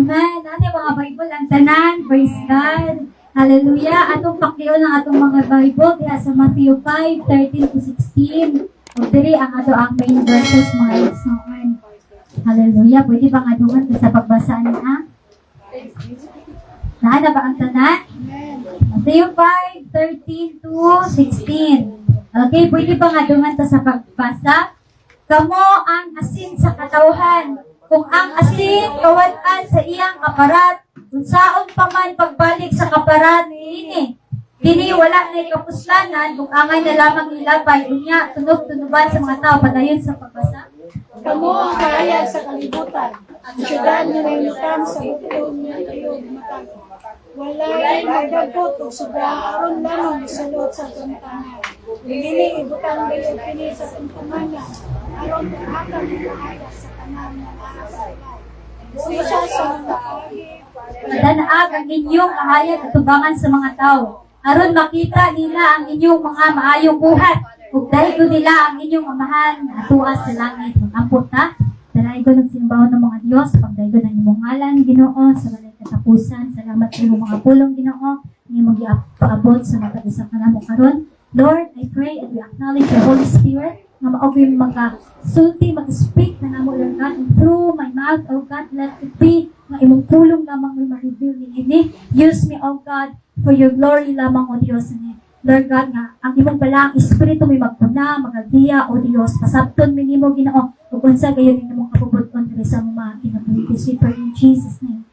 Amen. Ano mga Bible ang tanan? Praise God. Hallelujah. Atong paklion ang atong mga Bible diha sa Matthew 5:13 to 16. Ug diri ang ato ang main verses mga igsoon. Hallelujah. Pwede ba nga dungan sa pagbasa niya? Naana ba ang tanan? Matthew 5:13 to 16. Okay, pwede ba nga dungan sa pagbasa? Kamo ang asin sa katawhan. Kung ang asin kawat-an sa iyang kaparat, unsaon pa man pagbalik sa kaparat ini. Kini wala na kapuslanan, kung angay na lamang nilabay, unya, tunog-tunuban sa mga tao, padayon sa pagbasa. Kamo ang kahayag sa kalibutan. Ang syudad na nangitang sa bukod niya tayo matag. Walay magdagkot o sobra aron lamang isalot sa tuntanan. Dili ibutang dili pini sa tuntumanan. Aron akang kahayag sa tanan na naasay. Isa sa mga kahayag. Madanaag ang inyong kahayag at tubangan sa mga tao. Aron makita nila ang inyong mga maayong buhat. Ug dahil nila ang inyong amahan na tuas sa langit. Mag-ampot ta. Dahil ko nagsimbaw ng mga Diyos. Pagdahil ng imong ngalan, Ginoo, sa walay katapusan. Salamat sa imong mga pulong, Ginoo. Ngayon mag-ipaabot sa matag-isa ka na mo karon. Lord, I pray and we acknowledge your Holy Spirit na maogi mag-sulti, mag-speak na namo, Lord God, and through my mouth, oh God, let it be na imong pulong lamang may ma-reveal ni ini. Use me, oh God, for your glory lamang, O Diyos, ni Lord God, nga ang imong balang espiritu may magpuna, magagiya, O Diyos, pasabton minimo, Ginoo, ug unsa gayon imong kabubuton diri sa mga kinabuhi. We pray in Jesus' name.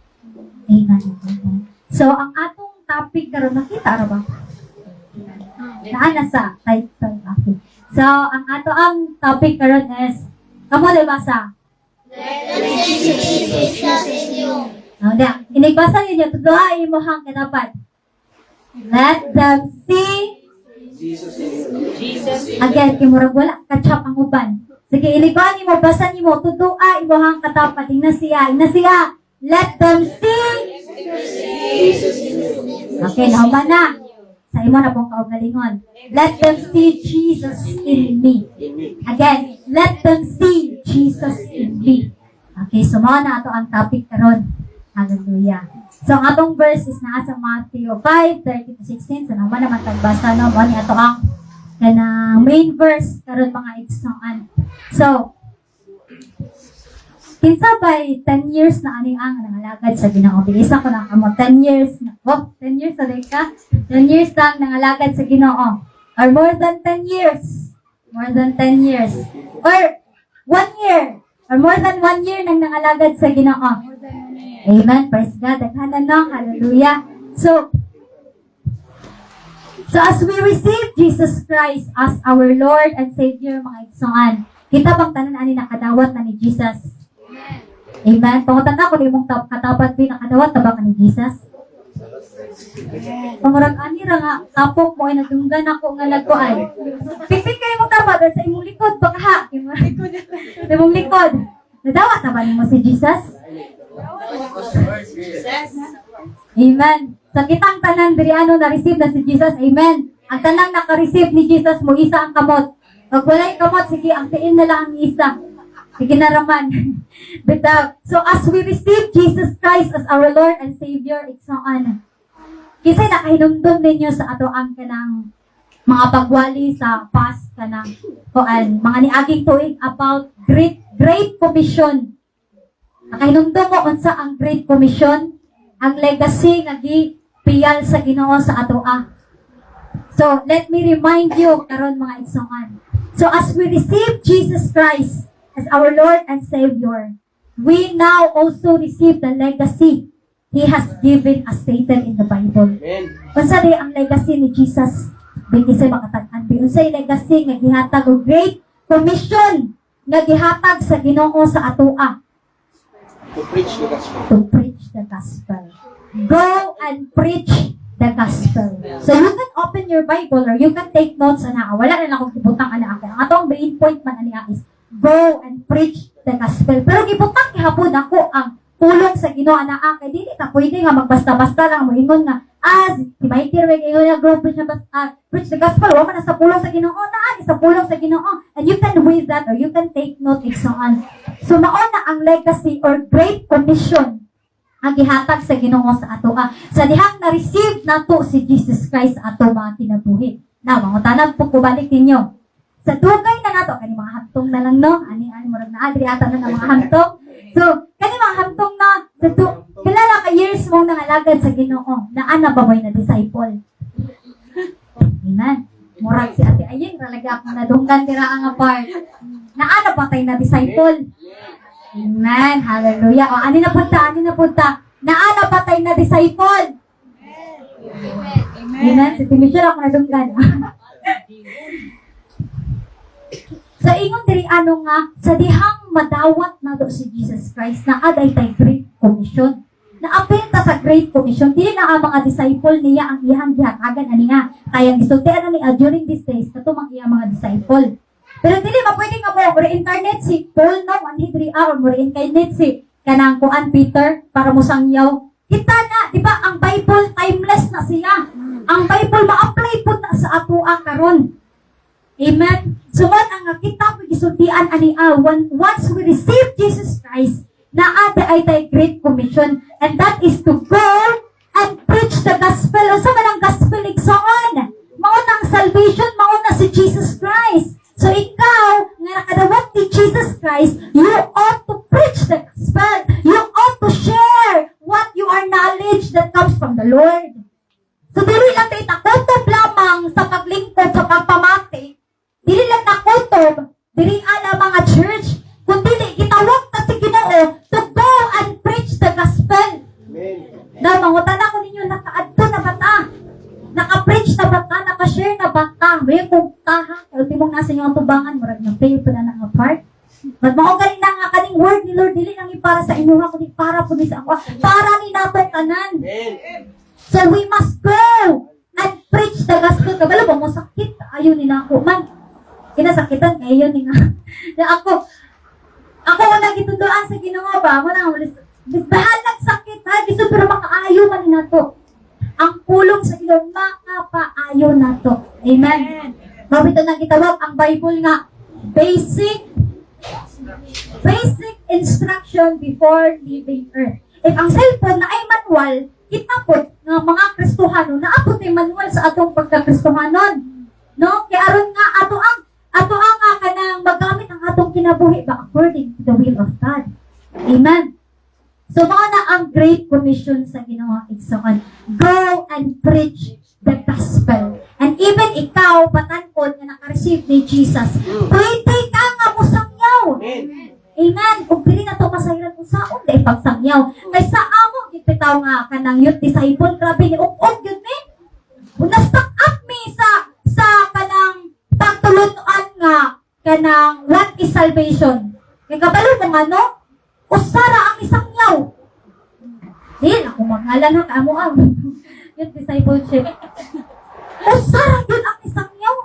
Amen. Amen. So, ang atong topic karon nakita ra ba? Naana sa title topic. So, ang ato ang topic karon is kamo basa. Inigbasa ninyo, tuduha imo hang kanapat. Let them see again, kimurag wala kachap ang uban. Sige, iliban mo, basa nimo, tuduha imo hang katapat. Ina siya. Let them see. Okay, nauban na. Sa imo na pong kaugalingon. Let them see Jesus in me. Again, let them see Jesus in me. Okay, so mao na ato ang topic karon. Hallelujah. So, ang atong verse is naa sa Matthew 5:13 to 16. So, naman tagbasa no, mao ni ato ang main verse karon mga igsoon. So, kinsa bay 10 years na aning ang nangalagad sa Ginoo. Isa ko lang kamo 10 years na. 10 years sa ka? 10 years lang nangalagad sa Ginoo. Or more than 10 years. More than 10 years. Or 1 year. Or more than 1 year nang nangalagad sa Ginoo. Amen. Praise God. Daghanan no. Hallelujah. So as we receive Jesus Christ as our Lord and Savior, mga igsoon, kita bang tanan ani nakadawat na ni Jesus? Amen. Pangutan na ko ni mong katapat bi nakadawat ta ba ni Jesus? Pamurag ani ra nga tapok mo ay nagdunggan ako nga nagkuan. Pipit kay mo tapat sa imong likod baka ha. Sa imong likod. Nadawat na ba nimo si Jesus? Amen. Sa kitang tanan diri ano na-receive na si Jesus. Amen. Ang tanang naka-receive ni Jesus mo isa ang kamot. Pag walay kamot, sige, ang tiin na lang ang isa. Sige na raman. So as we receive Jesus Christ as our Lord and Savior, igsoon. Kisay nakahinumdum ninyo sa ato ang kanang mga pagwali sa past kanang kuan, mga niaging tuig about Great Commission. Nakahinumdum mo unsa ang Great Commission, ang legacy nga gipiyal sa Ginoo sa ato So let me remind you karon mga igsoon. So as we receive Jesus Christ as our Lord and Savior, we now also receive the legacy He has given as stated in the Bible. Unsa di ang legacy ni Jesus? Binisay makatag-an. Unsay legacy nga gihatag og Great Commission nga gihatag sa Ginoo sa atoa. To preach the gospel. To preach the gospel. Go and preach the gospel. So you can open your Bible or you can take notes ana. Wala na akong gibutang ana ako. Ang atong main point man ani is go and preach the gospel. Pero gibutang gihapon ako ang pulong sa Ginoo ana kay dili ta pwede nga magbasta-basta lang moingon nga si Mighty Ray kayo nga go preach the gospel wa man sa pulong sa Ginoo na sa pulong sa Ginoo. And you can read that or you can take note igsoon. So mao na ang legacy or Great Commission ang gihatag sa Ginoo sa ato sa dihang na-receive nato si Jesus Christ sa ato mga kinabuhi. Na mangutanag po kubalik ninyo. Sa dugay na nato kani mga hantong na lang no, ani murag na adri ata na mga hantong. So, kani mga hantong na kilala ka years mo nang alagad sa Ginoo. Naa na babay na disciple. Amen. Murag si Ate Ayeng talaga akong nadunggan tira ang apart. Naa na patay na disciple. Amen. Hallelujah. O, ani na punta. Naa na patay na disciple. Amen. Si Timisyar ako nadunggan. Sa ingon diri ano nga, sa dihang madawat na do si Jesus Christ na aday tay Great Commission. Naapil ta sa Great Commission, dili na ang mga disciple niya ang iyang gihatagan ani nga. Kaya gisultian na ni during these days katumang iyang mga disciple. Pero dili mapwede nga mo reincarnate si Paul no, manhidri or mo reincarnate si kanang kuan Peter para mo sangyaw. Kita na, di ba, ang Bible timeless na siya. Ang Bible ma-apply po na sa atoa karon. Amen. Sumad ang kita po gisultian ani once we receive Jesus Christ, na ay tay Great Commission, and that is to go and preach the gospel. O sa manang gospel igsoon, maunang salvation, mauna si Jesus Christ. So ikaw, nga nakadawat ni Jesus Christ, you ought to preach the gospel. You ought to share what you are knowledge that comes from the Lord. So dili lang tayo takutob lamang sa paglingkod, sa pagpamati. Dili lang nakutob, dili ala mga church, kundi gitawag ta si Ginoo to go and preach the gospel. Amen. Na mangutan ako ninyo, nakaadto na bata? Naka-preach na bata? Naka-share na bata? May kung taha, ultimong nasa inyo ang tubangan, marag na pay pa na apart. But maugaling na nga kaning word ni Lord, dili nang ipara sa inyo, kundi para po ni sa ako, para ni natong tanan. Amen. So we must go and preach the gospel. Kabalo ba mo sakit? Ayun ni na ako man. Kinasakitan kayo ni nga. Na ako wala gitunduan sa Ginoo ba? Wala bahalag sakit ha, giso pero makaayo man nato. Ang pulong sa Ginoo makapaayo nato. Amen. Mabito na gitawag ang Bible nga basic instruction before leaving earth. If ang cellphone na ay manual, kitapot nga mga Kristohano naabot ay manual sa atong pagka-Kristohanon. No? Kaya aron nga ato ang nga kanang magamit ang atong kinabuhi ba according to the will of God. Amen. So mao na ang Great Commission sa Ginoo igsoon. Go and preach the gospel. And even ikaw patankod nga naka-receive ni Jesus, pwede ka nga musangyaw. Amen. Kung dili na to masayran usaon dai pagsangyaw. Kay sa amo gititaw nga kanang youth disciple, grabe ni ug gyud ni. Una-stuck up mi sa kanang pagtulunan nga kanang what is salvation. Kay kabalo mo ano? Usara ang isang yaw. Dili ako mangalan ha kaamo ang youth discipleship. Usara yun ang isang yaw.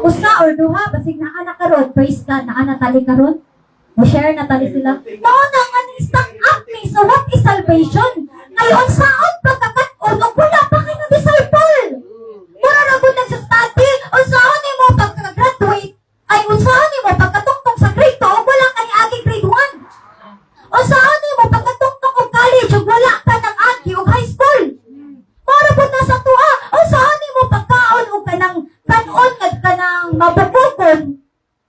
Usa or duha basig naa na karon, praise God, naa na tali karon. O share na tali sila. Mao na nga ni stuck up mi sa what is salvation. Ngayon saon pagkakat-on o wala pa kayo ng disciple. Mura na gud sa study, usaon nimo pagka-graduate, ay usaon nimo pagkatungtong sa grade 2 o wala ka ni agi grade 1. Usaon nimo pagkatungtong og college ug wala ka ng agi og high school. Mura pud na sa tuwa, usaon nimo pagkaon og kanang kanon kad kanang mabubugon.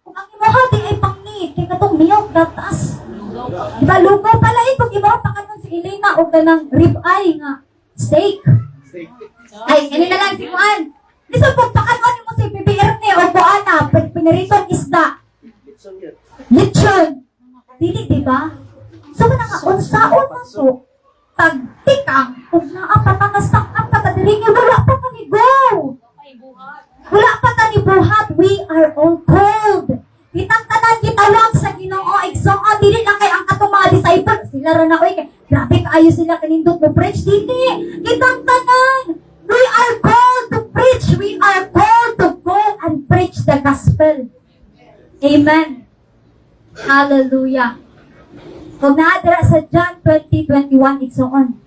Kung ang imuha di ay pangni, kay katong miyog gatas. Diba lugaw pala kung imuha pakanon si Elena og kanang rib eye nga steak. Ay, kani na lang si Juan. Liso pag pakanon mo si PBR ni o buana, piniriton isda. Lechon. Dili, diba? So, na nga, unsaon na to, tagtikang, kung naapatagastak ang patadiringi, wala pa kami go. Wala pa kami buhat. We are all cold. Kitang tanan, kitawag sa Ginoo, igsoon, dili na kay ang katong mga disciple. Sila rin na, oy, grabe kaayo sila kanindot mo preach, dili. Kitang tanan. We are called to preach. We are called to go and preach the gospel. Amen. Hallelujah. Kung naadra sa John 20:21, it's on.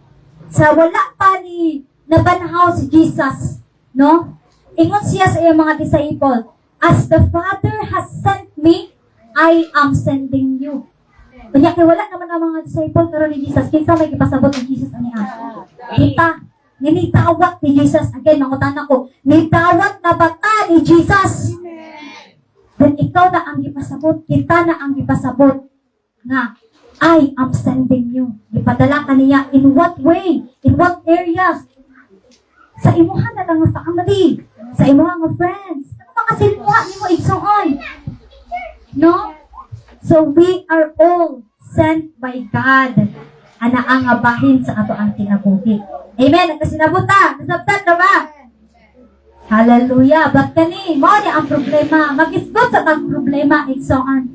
Sa wala pa ni nabanhaw si Jesus, no? Ingon siya sa iyang mga disciple, as the Father has sent me, I am sending you. Kanya kay wala naman ang mga disciple karon ni Jesus. Kinsa may gipasabot ni Jesus ani Kita, nitawat ni Jesus. Again, mangutan ako, nitawat na bata ni Jesus. Then ikaw na ang gipasabot, kita na ang gipasabot nga, I am sending you. Ipadala ka niya, in what way? In what area? Sa imuha na lang nga family, sa imuha nga friends. Ano makasilmuha ni mo igsoon? No? So we are all sent by God. Ana ang abahin sa ato ang kinabuhi. Amen. Nagkasinabuta. Nasabtan na ba? Hallelujah. Ba't kani? Mao ni ang problema. Mag-isgot sa tang problema igsoon.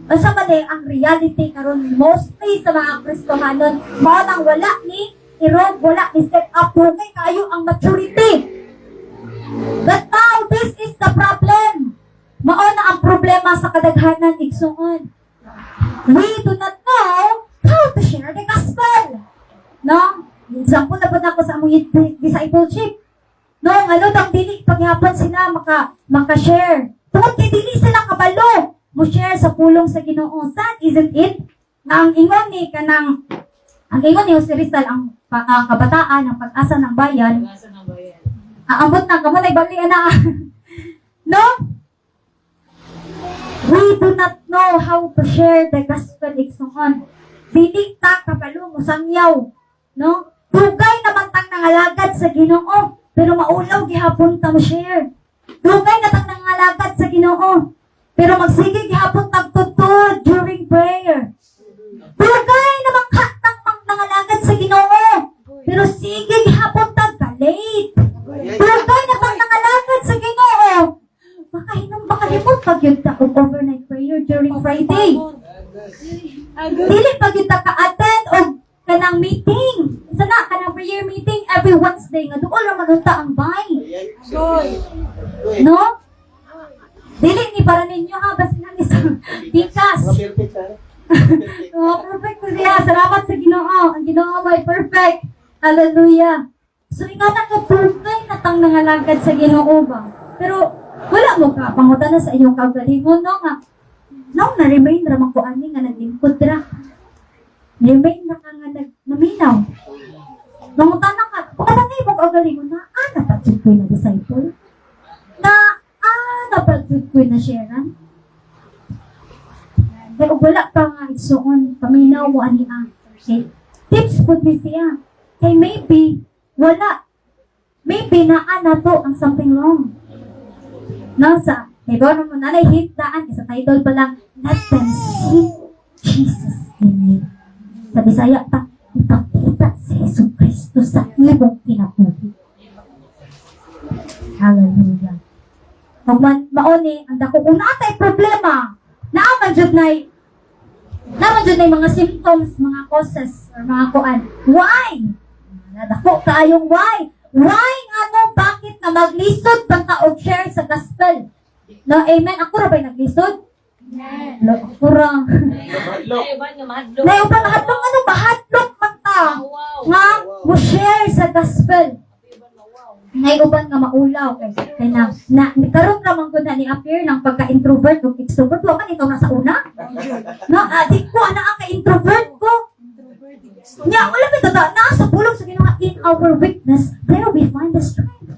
Basta ba ang reality karon mostly sa mga Kristohanon, mao nang wala ni irog, wala ni step up, hugay kayo ang maturity. But now, this is the problem. Mao na ang problema sa kadaghanan igsoon. We do not know how to share the gospel. No? Example na po na ako sa among discipleship. No, ano tang dili paghapon sila maka-share. Tungod kay dili sila kabalo mo share sa pulong sa Ginoo. Sad, isn't it? Na ang ingon ni Jose Rizal ang kabataan ng pag-asa ng bayan. Aabot na kamo na ibali na. No? We do not know how to share the gospel igsoon. Dili ta kabalo mo sangyaw. No? Dugay naman tang nangalagad sa Ginoo, pero maulaw gihapon ta mo share. Dugay na tang nangalagad sa Ginoo, pero magsige gihapon tagtutod during prayer. Dugay naman katang nangalagad sa Ginoo, pero sige gihapon tag late. Dugay na tang nangalagad sa Ginoo. Makahinom ba kalimot pag yun ta og overnight prayer during Friday? Dili pag yun ta ka-attend og kanang meeting. Sana kanang prayer meeting every Wednesday nga doon ra manunta ang bay. No? Dili ni para ninyo ha basin ang isang tikas. Oh, perfect ko siya. Salamat sa Ginoo. Ang Ginoo may perfect. Hallelujah. So ingatan ka perfect na tang nangalagad sa Ginoo ba? Pero wala mo ka pangutan na sa iyong kagalingon no nga. No, na-remain ramang ko ani nga naglingkod ra. Remain na ka nga naminaw. Mangutan na ka, kung alam niyo kung kagalingon na, napagod ko na disciple. Napagod ko na sharean. Kaya wala pa nga igsoon, paminaw mo ani ang tips po din siya. Kaya maybe, wala. Maybe na to ang something wrong. Nasa, kaya ba naman nanay hitaan, sa title pa lang, let them see Jesus in you. Sa Bisaya pa, ipakita si Jesus Kristo sa iyong kinabuhi. Hallelujah. Kung maoni, ang dako, kung naatay problema, naaman dyan na mga symptoms, mga causes, or mga kuan. Why? Nadako kaayong why? Why ano, bakit na maglisod bang ka og share sa gospel? No, amen. Ako ra ba'y naglisod? Amen. Ako ra. Na ubang mahadlok, ano mahadlok man ta? Nga, mo share sa gospel. Ngay uban nga maulaw kay na karon ra man gud na ni appear ng pagka-introvert ug extrovert wa man ikaw na sa una. No, di ko ana ang ka-introvert ko. Nya wala pa ta na sa pulong sa Ginoo in our weakness there we find the strength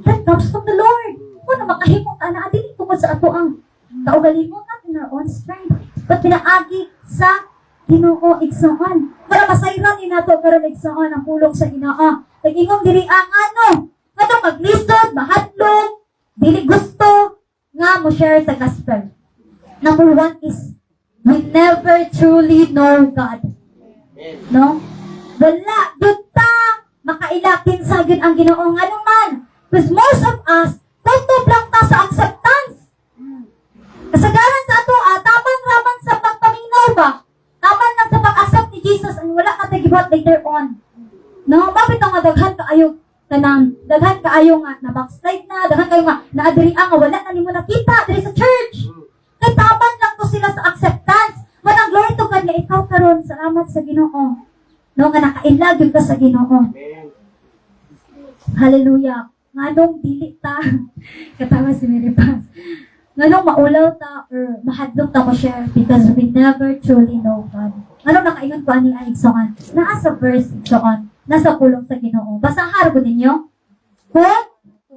that comes from the Lord. Kung makahimot ana dili tungod sa ato ang kaugalingon natin our own strength but pinaagi sa Ginoo igsoon para masayran ni nato karon igsoon ang pulong sa Ginoo. Tingingong dili ang ano Kato maglisod, mahadlok, dili gusto nga mo share sa gospel. Number 1 is, we never truly know God. No? Wala, doon ta, makailakin sa yun ang Ginoo nga naman. Because most of us, tutob lang ta sa acceptance. Kasagaran sa ato, taman raman sa pagpaminaw ba? Taman lang sa pag-accept ni Jesus, ang wala ka tagibot later on. No? Bakit ang daghan kaayo daghan kaayo nga na backslide na, daghan kayo nga naadiri nga wala na nimo nakita diri sa church. Kay taman lang to sila sa acceptance. Manang glory to God nga ikaw karon salamat sa Ginoo. No nga nakainlag gyud ka sa Ginoo. Hallelujah. Nganong dili ta katawa si Mary Paz. Nganong maulaw ta or mahadlok ta mo share because we never truly know God. Nganong nakaingon ko ani ay igsoon. Naa sa verse igsoon. Nasa pulong sa Ginoo. Basahan ko ninyo. Kung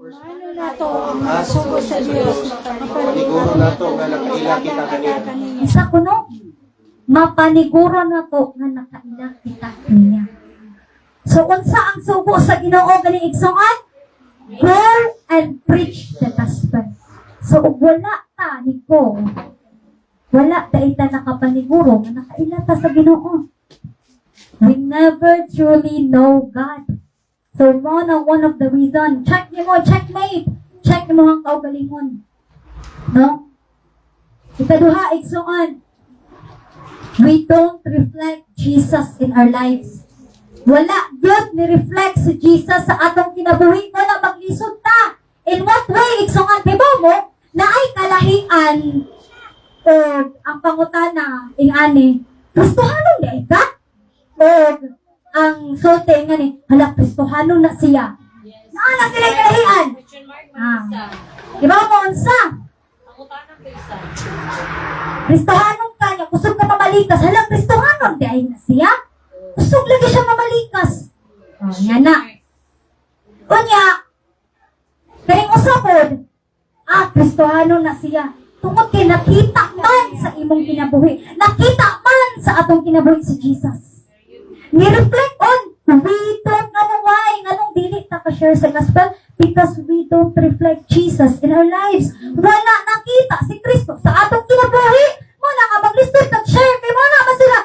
Ano na to ang masugo sa Diyos, Paniguro na to nga nakaila kita kanina. isa ko no, mapaniguro na to nga nakaila kita niya. So, unsa ang sugo sa Ginoo gani igsoon? Go and preach the gospel. So, ug wala ta ni ko, wala ta ita nakapaniguro nga nakaila ta sa Ginoo. We never truly know God. So, one of the reason, check niyo mo, checkmate. Check niyo mo ang kaugalingon. No? Ikaduha, igsoon. We don't reflect Jesus in our lives. Wala Diyos ni-reflect si Jesus sa atong kinabuhi. Wala maglisod ta. In what way, igsoon? Diba mo, na ay kalahian o ang pangutana, ingani, Kristohanon di ka? O ang sote nga ni, hala, Kristohanon na siya. Naana sila yung kalahian? Diba mo, unsa? Kristohanon ka niya, kusog ka mamalikas. Hala, Kristohanon di ay na siya? Kusog lagi siya mamalikas. O, yan na. Kunya, karing usapod, Kristohanon na siya. Tungod kay nakita man sa imong kinabuhi. Nakita man sa atong kinabuhi si Jesus. Ni-reflect on, we don't know why, nganong dili ta ka-share sa gospel because we don't reflect Jesus in our lives. Wala nakita si Kristo sa atong kinabuhi. Wala nga mag-listod kag-share kay wala man sila.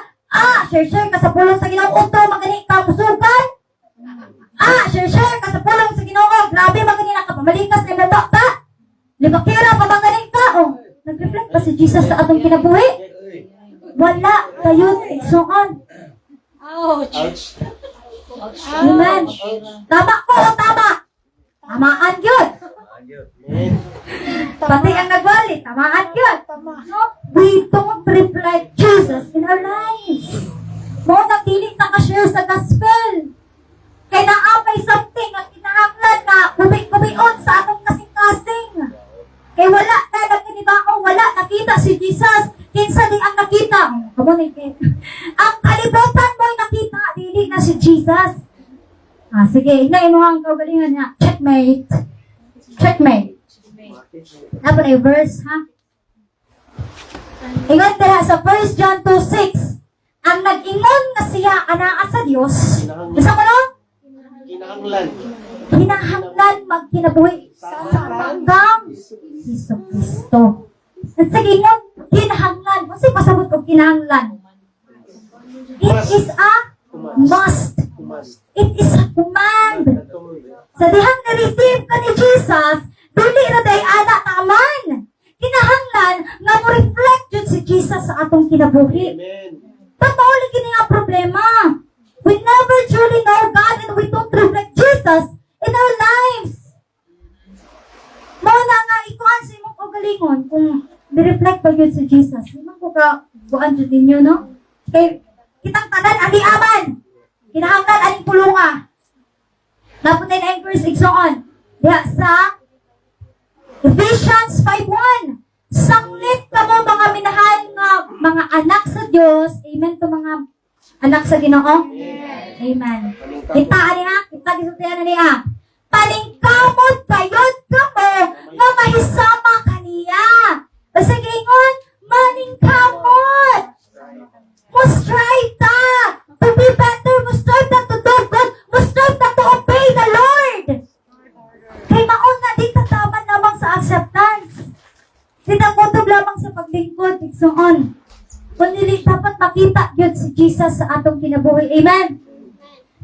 Share ka sa pulong sa Ginoo uto magani ka musugan. Share ka sa pulong sa Ginoo. Grabe magani na ka pamalikas ni ta. Libakira pa magani ka. Nag-reflect pa si Jesus sa atong kinabuhi. Wala kayo igsoon. Ouch. Amen. Tama ko o tama? Tamaan yun. Pati ang nagwali, tamaan yun. No? We don't reflect Jesus in our lives. Mo nagdili ka ka-share sa gospel. Kaya naapay something ang kinahanglan na kubi-kubion sa atong kasing-kasing. Kaya wala na nagkinibaong, wala nakita si Jesus. Kinsa di ang nakita. Come on, ang kalibutan mo'y nakita, dili na si Jesus. Sige, inay mo ang kaugalingan niya. Checkmate. Checkmate. Dapat ay verse, ha? Ingon tira sa 1 John 2:6. Ang nag-ingon na siya anaa sa Dios. Isa mo no? Kinahanglan. Hinahanglan magkinabuhi sa hanggang Hesus Kristo. At sa gingon, kinahanglan. Kasi pasabot ko kinahanglan. It is a must. It is a command. Sa dihang na-receive ka ni Jesus, dili na day anak taman. Kinahanglan nga mo reflect yun si Jesus sa atong kinabuhi. Amen. Pagmaulit kini nga problema. We never truly know God and we don't reflect Jesus in our lives. Mao na nga ikuan sa imong kaugalingon kung ni-reflect pa yun si Jesus. Limang ko ka buan dyan ninyo, no? Kay kitang tanan ang diaman. Kinahanglan aning pulunga. Napunay na yung verse igsoon. Diya sa Ephesians 5:1. Sanglit ka mo mga minahal nga mga anak sa Diyos. Amen to mga anak sa Ginoo. Amen. Kita niya, kita gisutihan niya. Palingkamot kayod ka mo nga mahisama kaniya. Basta gingon, maningkamot. Mo strive ta to be better. Mo strive ta to do good. Mo strive ta to obey the Lord. Kay maon na di tataman lamang sa acceptance. Di takutob lamang sa paglingkod. Igsoon. Kundi dapat makita yun si Jesus sa atong kinabuhi. Amen.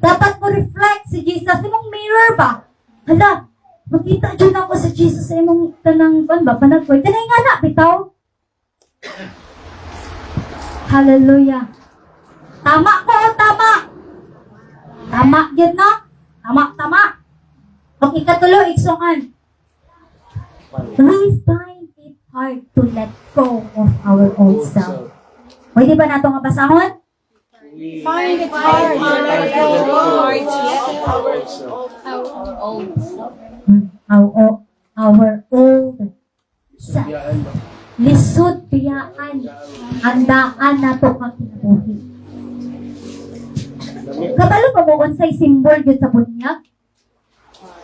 Dapat mo reflect si Jesus. Imong mirror ba? Hala, makita dyan ako si Jesus sa imong tanang panagkoy. Kanay nga na, bitaw. Hallelujah. Tama ko, tama. Tama yun na. Tama. Kung ikatulo, iksongan. We find it hard to let go of our old self. Pwede ba nato nga basahon? Find it hard to let go Our old sa Biyaan ba? lisod biyaan andaan nato kang kinabuhi. Lami. Kabalo pa mo unsay simbol gyud sa bunyag?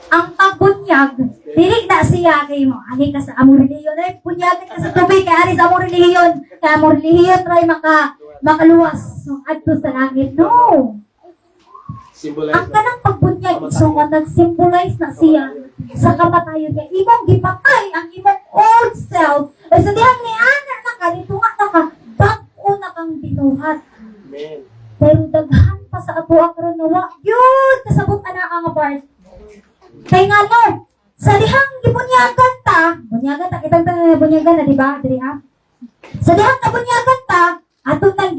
Ang pagbunyag, dili na siya kay mo ani ka sa among relihiyon ay bunyag ka sa tubig kay ari sa among relihiyon. Kay among relihiyon try makaluwas so adto sa langit. No. Symbolize Ang kanang pagbunyag isungon nag-symbolize na siya sa kamatayon niya. Imong gipatay ang imong old self. O sa dihang ni ana na ka, nitunga na ka, bag-o na kang binuhat. Amen. Pero daghan pa sa ato ang runawa. Yun! Kasabot na ang part. Kaya nga no, sa dihang gibunyagan ta, bunyagan ta, kitang ta bunyagan na, di ba? Diri ha? Sa dihang nabunyagan ta, atong nang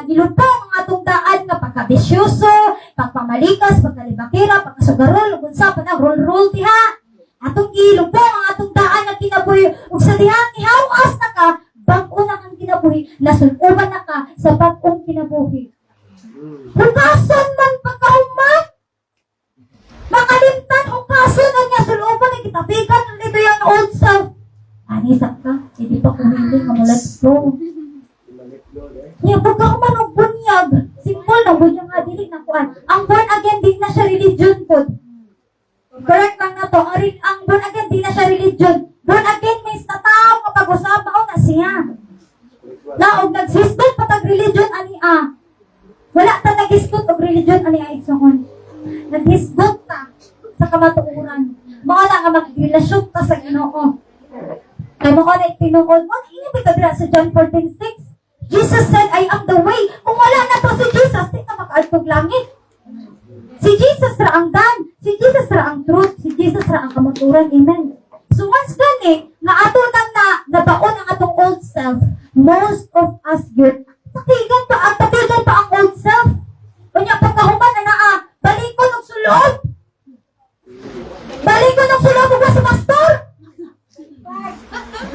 gilupong ang atong daan nga pagkabisyoso, pagpamalikas, pagkalibakira, pagkasugarol, kung sa panang roll diha. Atong gilupong ang atong daan nga kinabuhi, ug sa dihang ihawas na ka, bag-o na kang kinabuhi, nasunuban na ka sa bag-ong kinabuhi. Hukason man pagkahuman, makalimtan hukason na niya suluban na kitapigan ng dito yung old self. Anisak ka, hindi pa kumiling nga mulat ko. Niya, pagkahuman ng bunyag, simbol ng bunyag nga, dili na kuan. Ang born again, di na siya religion po. Correct lang na to. Ang born again, di na siya religion. Born again means na tao kapag usap ako na siya. Naog nagsistot patag religion ani a. Wala ta nagistot og religion ani a igsoon. Naghisgot ta sa kamatuoran. Mao na nga magrelasyon ta sa Ginoo. Kay mo na tinuod mo, ini ba dira sa John 14:6? Jesus said, I am the way. Kung wala na to si Jesus, di ka makaagtog langit. Si Jesus ra ang dan. Si Jesus ra ang truth. Si Jesus ra ang kamaturan. Amen. So once gani, nga ato nang nabaon ang atong old self, most of us yun, takigan pa ang old self. Kanya pagkahuman na naa, balikon og sulod. Balikon og sulod ba sa pastor?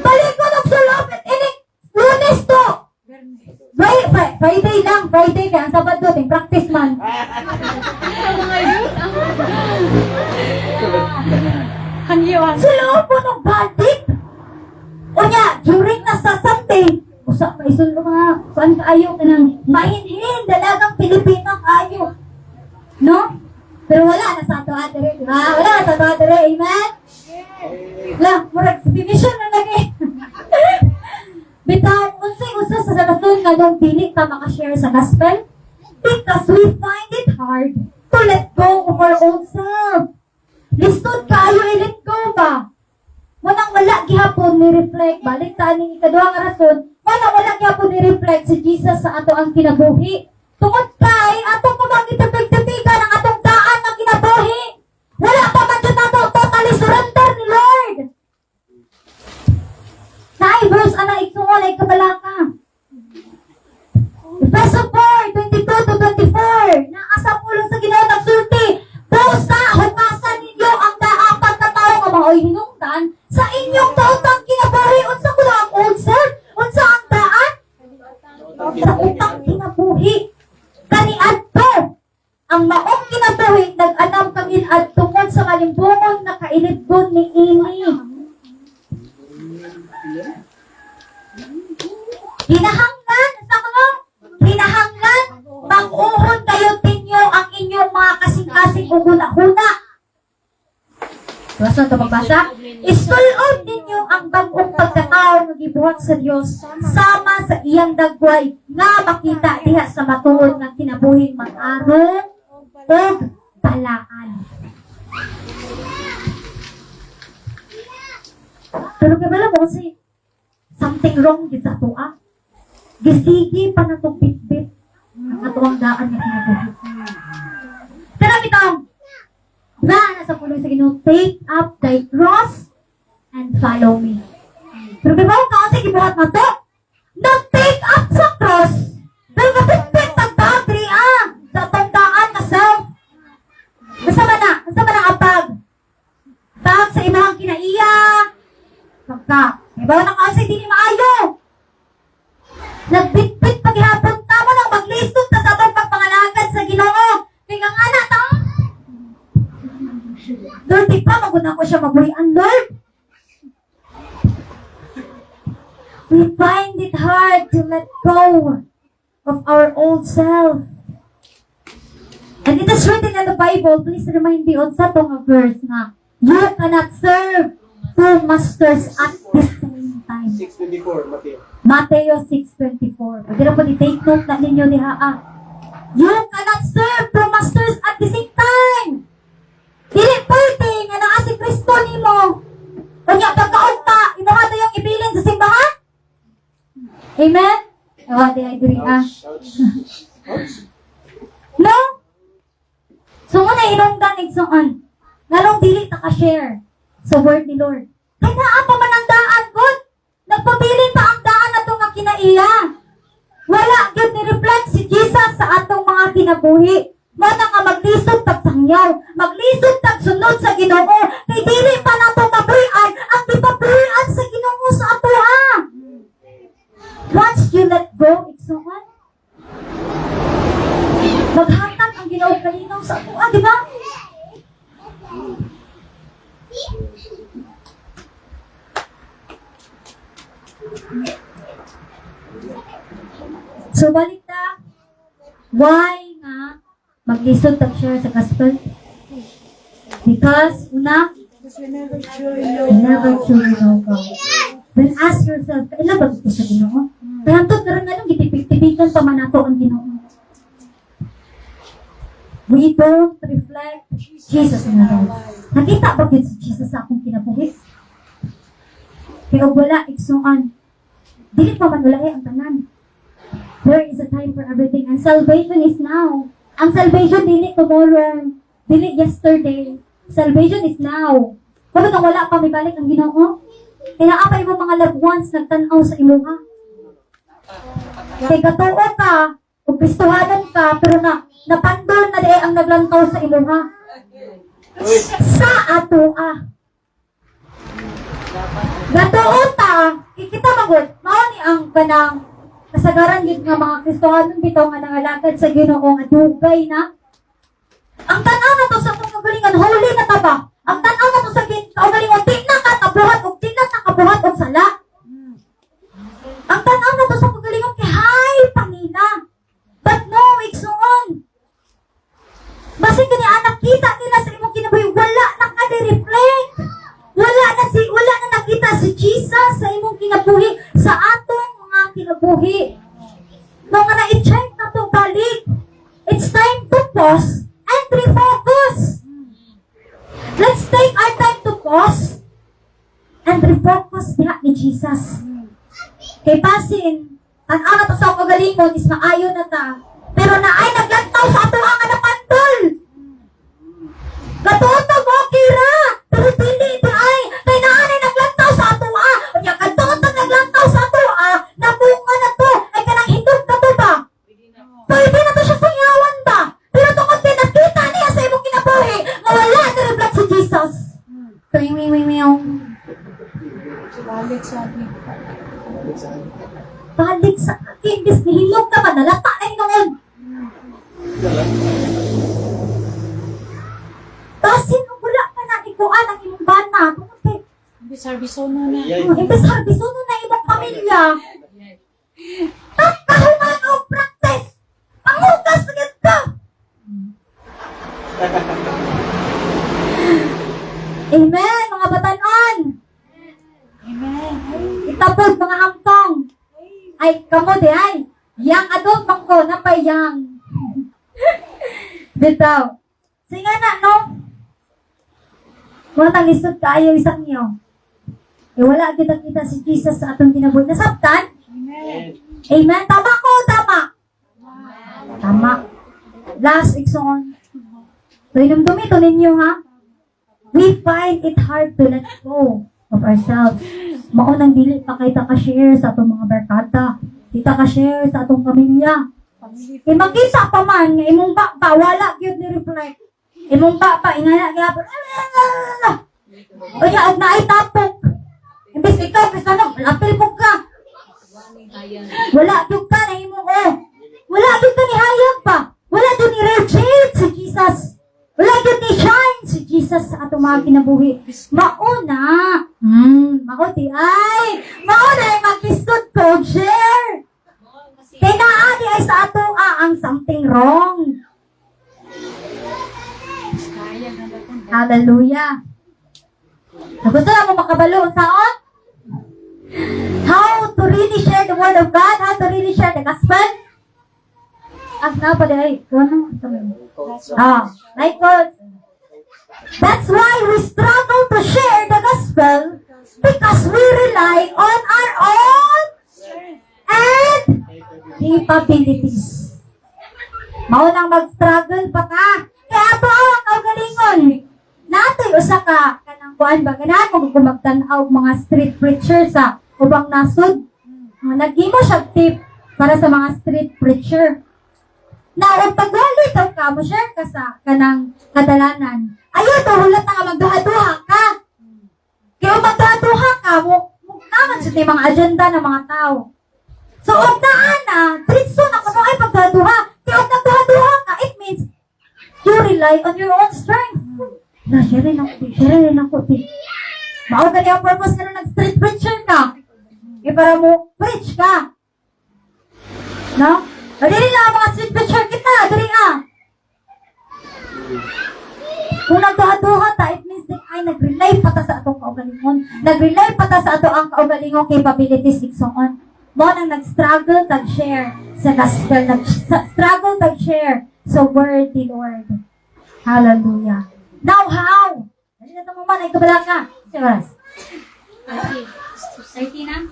Balikon og sulod. Ini, Lunes to. Friday lang, Friday kaya ang Sabado, ting practice man. Sila po ng balik. O niya, during na sa Sunday, usa pa isulong mga kuan kaayo ka ng mahinhin, dalagang Pilipino kaayo. No? Pero wala na sa ato adere, di ba? Wala na sa ato adere, amen? Lang, murag division na lagi. Bitaw, unsay-usa sa rason nga nung dili ta maka-share sa gospel? Because we find it hard to let go of our own self. Lisod kayo, i-let go ba? Munang wala gihapon ni-reflect, balik ta ning ikaduhang nga rason, munang wala gihapon ni-reflect si Jesus sa ato ang kinabuhi. Tungod kay, atong pamangitapig-tapigan ang atong daan ng kinabuhi. Wala pa man dyan nato totally surrender ni Lord. Naay verse ana igsuon ay kabalaka. Ephesians 4:22-24. Naasa pulong sa Ginoo nagsulti. Busa hukasan ninyo ang daang pagkatao nga maoy hinungdan sa inyong daotang kinabuhi unsa kuno ang old self? Unsa ang daan? Sa utang kinabuhi. Kaniadto ang maong kinabuhi nag-anam kami at tungod sa kalimbungon na kailidgon ni ini. Hinahanglan, sa mga hinahanglan, mag-uhon kayo tinyo ang inyong mga kasing-kasing uguna-huna. Basta ito magbasa? Isulod ninyo ang bagong pagkatao ng gibuhat sa Diyos sama sa iyang dagway nga makita diha sa matuod ng kinabuhing mag-aron o balaan. Pero kabala mo kasi something wrong din sa tuwa. Gisigi pa na itong bitbit ang atuang daan na kinabuhi. Pero bitong, na sa puloy sa Ginoo, take up thy cross and follow me. Pero diba ka kasi gibuhat mo to? Nag-take up sa cross. Pero kapit-pit ang battery sa atong daan na self. Basta man na ang pag sa imahang kinaiya. Pagka, diba na kasi di ni maayo. Nagbitbit paghihapon ta mo nang maglisod ta sa atong pagpangalagad sa Ginoo. Kaya nga na ta. Lord, di pa maguna ko siya mabuhian, Lord. We find it hard to let go of our old self. And it is written in the Bible, please remind me on sa tong verse na, you cannot serve two masters at the same time. 6:24, Mateo. Mateo 6:24. Pwede na po i-take note na ninyo diha. You cannot serve two masters at the same time. Dili pwede nga naa si Kristo nimo. Kanya pagkaunta, imo nga yung ibilin sa simbahan? Amen? Ewa, di ay diri Ouch, ouch. No? So, muna inungdan igsoon. Ngalong dili ta ka-share sa word ni Lord. Kaya naa pa man ang daan, God. Nagpabilin pa ang daan na nga kinaiya. Wala, God, ni-reflect si Jesus sa atong mga kinabuhi. Muna nga maglisod tag sangyaw. Maglisod tag sunod sa Ginoo. Kay dili pa nato mabuhian ang gipabuhian sa Ginoo sa ato ha. Once you let go, igsoon, maghatag ang Ginoo kalinaw sa ato, di ba? So, balik na. Why nga maglisod tag share sa gospel? Because, una, Because we never truly you never truly know God. Then ask yourself, kailan ba gusto sa Ginoo? Kaya ito, karoon nga lang, gitipik-tipikan pa man nato ang Ginoo. We don't reflect Jesus in our lives. Nakita ba yun si Jesus sa akong kinabuhi? Kaya wala, iksuan. Dili pa man wala ang tanan. There is a time for everything. And salvation is now. Ang salvation dili tomorrow. Dili yesterday. Salvation is now. Kung nang wala pa may balik ang Ginoo, kaya apay mo mga loved ones nagtanaw sa imuha. Kaya katuo ka, o Kristohanan ka, pero napandol na ang naglantaw sa imuha. Sa ato Gatuo ta, kikita magod, mao ni ang kanang kasagaran gid nga mga Kristohanon bitaw nga nangalagad sa Ginoo nga dugay na. Ang tanaw na to sa atong kagalingan, holy na ta ba? Ang tanaw na to sa kagalingan, di na katabuhat o di na nakabuhat o sala. Ang tanaw na to sa kagalingan, kay hay, Pangina. But no, igsuon. Basig kani anak kita nila sa imong kinabuhi, wala na ka-reflect. Wala na nakita si Jesus sa imong kinabuhi, sa atong mga kinabuhi. No nga na i-check na to balik. It's time to pause and refocus. Let's take our time to pause and refocus diha ni Jesus. Kay pasin, ang ana to sa kagalingon is maayo na ta. Pero naay naglantaw sa ato ang napantol. Katotog okay ra. Pero dili di ay kay naanay naglantaw sa ato unya katotog naglantaw sa ato nabunga na to ay kanang hindot ka to ba? Pwede na to siya sayawan ba? Pero tungkol pinakita niya sa imong kinabuhi nga wala na reflect si Jesus. Balik sa atin. Balik sa akin, bis nihilog ka ba? Nalata na noon. Basin kung wala pa na ikuan ang imong bana. Bisar-bisono na. Imbes harbisono na imong pamilya. Kahuman o practice. Pangugas na ganito. Amen, mga batanon. Amen. Itapod mga hamtong. Ay, kamo di ay. Yang adult bangko na pa yang. Bitaw. Sige na, no? Mga talisod kayo isang niyo. E wala kita si Jesus sa atong kinabuhi. Nasabtan? Amen. Amen? Tama ko, tama? Tama. Last, iksoon. So, inumdumi ito ninyo, ha? We find it hard to let go of ourselves. Maunang dili pa kay ka-share sa atong mga barkada. Di ka-share sa atong pamilya. E makita pa man, nga imong bapa, wala gyud ni reflect. Imong bapa, ingaya gyapon. O ya, og naay tapok. Imbes ikaw, Kristano, malapil po ka. Wala gyud ka na imong wala gyud ka ni hayag pa. Wala gyud ni reject si Jesus. Wala gyud ni shine si Jesus. Jesus sa atong mga kinabuhi. Mauna, mauti ay, mauna ay maglisod ko, share. Kaya naadi ay sa ato ang something wrong. Hallelujah. Gusto na mo makabalo saon? How to really share the word of God, how to really share the gospel. Ay, like God. That's why we struggle to share the gospel because we rely on our own and capabilities. Maunang mag-struggle pa ka. Kaya ito ang kaugalingon. Natoy usa ka kanang kuan ba ganahan mo gumagtan-aw mga street preacher sa ubang nasod. Nagimo siya tip para sa mga street preacher. Na ug pagwali daw ka mo share ka sa kanang kadalanan. Ayo to hulat na nga magduha-duha ka. Kaya magduha-duha ka mo naman sa mga agenda ng mga tao. So ug naa na tritso na kuno ay pagduha-duha. Kaya ug nagduha-duha ka, it means you rely on your own strength. Na share rin ako. Mao gani ang purpose nga nag-street preacher ka. Para mo preach ka. No? Dili na mga street preacher kita, dili Kung nagduha-duha ta, it means that ay nag-rely pa ta sa atong kaugalingon. Nag-rely pa ta sa ato ang kaugalingon capabilities igsoon. Mo nang nag-struggle tag-share sa gospel, nag-struggle tag-share sa word ni Lord. Hallelujah. Now how? Dali na ito mo man, ay kabala ka. Siras. 30 na?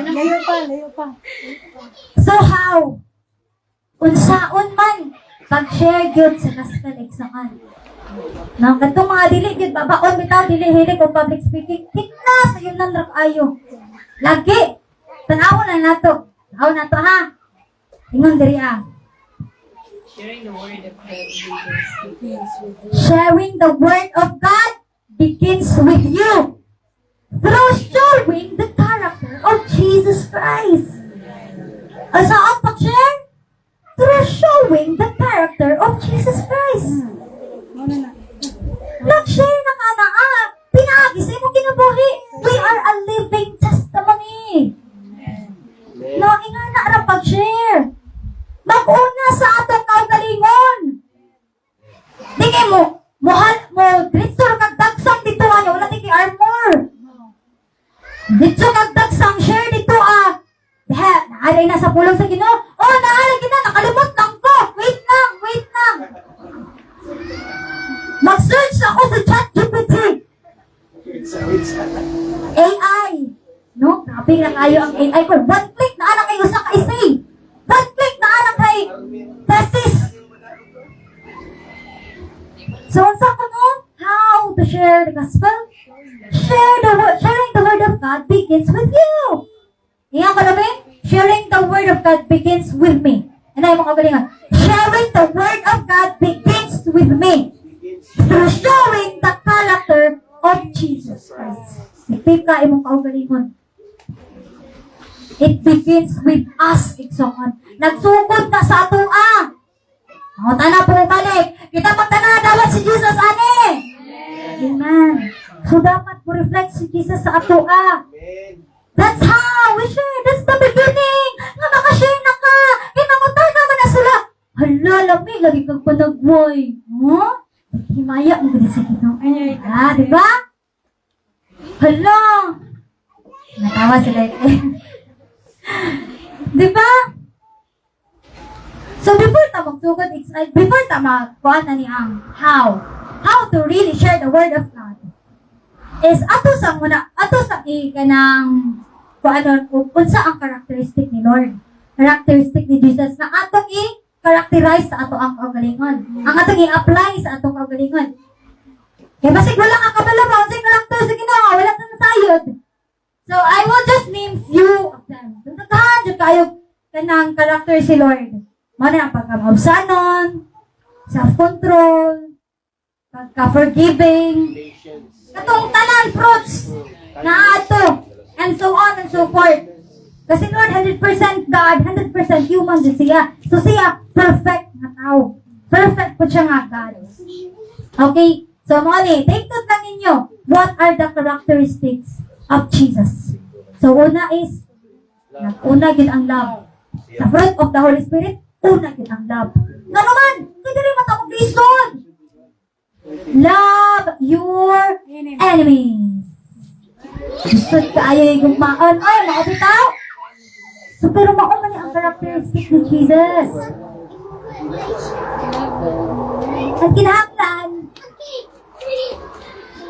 Layo pa. So how? Unsaon man pag-share gyud sa gospel igsoon. Nang katong mga dili gyud babaon bitaw dili hilig og public speaking. Tikna sa yun nang ayo. Lagi. Tanawon na nato. Aw nato ha. Ingon diri Sharing the word of God begins with you. Sharing the word of God begins with you. Through showing the character of Jesus Christ. Asa ang pag-share? Through showing the character of Jesus Christ. Nag-share na ka na pinagi sa imong kinabuhi. We are a living testimony. No, inga na ra pag-share. Mag-una sa atong kaugalingon. Dili mo dito kag dagsang dito wala tiki armor. Dito kag dagsang share dito naaray na sa pulong sa Ginoo. Oh, naaray gina nakalimot lang ko. Wait lang. Mag-search ako sa ChatGPT. AI. No, grabe na kayo ang AI ko. One click na anak kayo sa essay. One click na anak kay thesis. So, unsa ko no? How to share the gospel? Sharing the word of God begins with you. Iyan ko namin? Sharing the word of God begins with me. Ano yung mga galingan? Sharing the word of God begins with me. Through showing the character of Jesus Christ. Ipika imong kaugalingon. It begins with us, igsoon. Nagsugod na sa ato O, tana po balik. Kita magtana dapat si Jesus, ani. Amen. So, dapat mo reflect si Jesus sa ato That's how we share. That's the beginning. Nga makashare na ka. Kinangutan naman na sila. Hala, lami. Lagi kang panagboy. Himaya mo din sa Ginoo. Di ba? Hala. Natawa sila Di ba? So before ta magsugod, before ta magkuhan na ni ang how to really share the word of God is ato sa kanang unsa ang characteristic ni Lord, characteristic ni Jesus na atong i-characterize sa ato ang kaugalingon, ang atong i-apply sa atong kaugalingon. Kaya basig wala ka kabala ba, unsay lang to sa Ginoo, wala ka nasayod. So I will just name few of them. Daghan jud kayo kanang character si Lord. Mano ang pagkamausanon, self-control, pagka-forgiving, katong tanan fruits na ato, and so on and so forth. Kasi Lord, 100% God, 100% human din siya. So siya, perfect na tao. Perfect po siya nga God. Okay? So, mga ni, take note lang ninyo. What are the characteristics of Jesus? So, una is, una yun ang love. The fruit of the Holy Spirit, una yun ang love. Nga naman, hindi rin matapag lison. Love your enemies. Gusto ka ayaw yung maon. Ay, mga bitaw. So, pero maon man ang characteristic ni Jesus. Ang kinahanglan,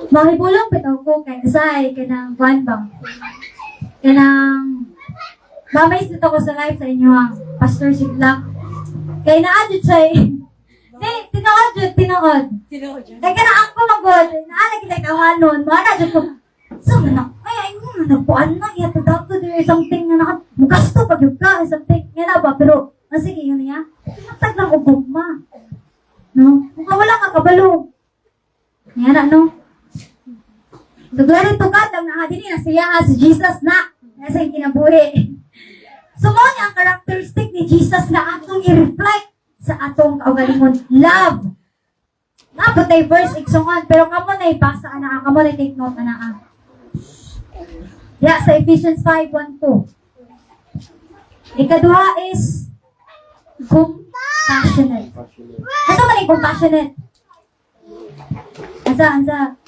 mahibulong bitaw ko kay Isay, kanang buwan bang. Kanang, mamay dito ko sa live sa inyo ang Pastor Siglang. Kaya naadyo siya eh. Tinood. Kaya na ako magod. Naala kita kawanon. Mana dyan ko. So, ay, nagpuan na. Iya, tadako there something na nakat. Mugasto pag yung ka. Something. Yan na ba? Pero, sige yun niya. Tinatag lang ko gugma. No? Kung wala ka kabalo. Yan na, no? So, glory to God. Ang nakadini na siya si Jesus na. Nasa yung kinabuhi. So, mo niya ang characteristic ni Jesus na atong i-reflect sa atong kaugalingon. Love. Napot na verse iksungan. Pero kamo na ibasa na. Kamo na take note na. Yeah, sa Ephesians 5:1-2. Ikaduha is compassionate. Ano man yung compassionate? Ansa?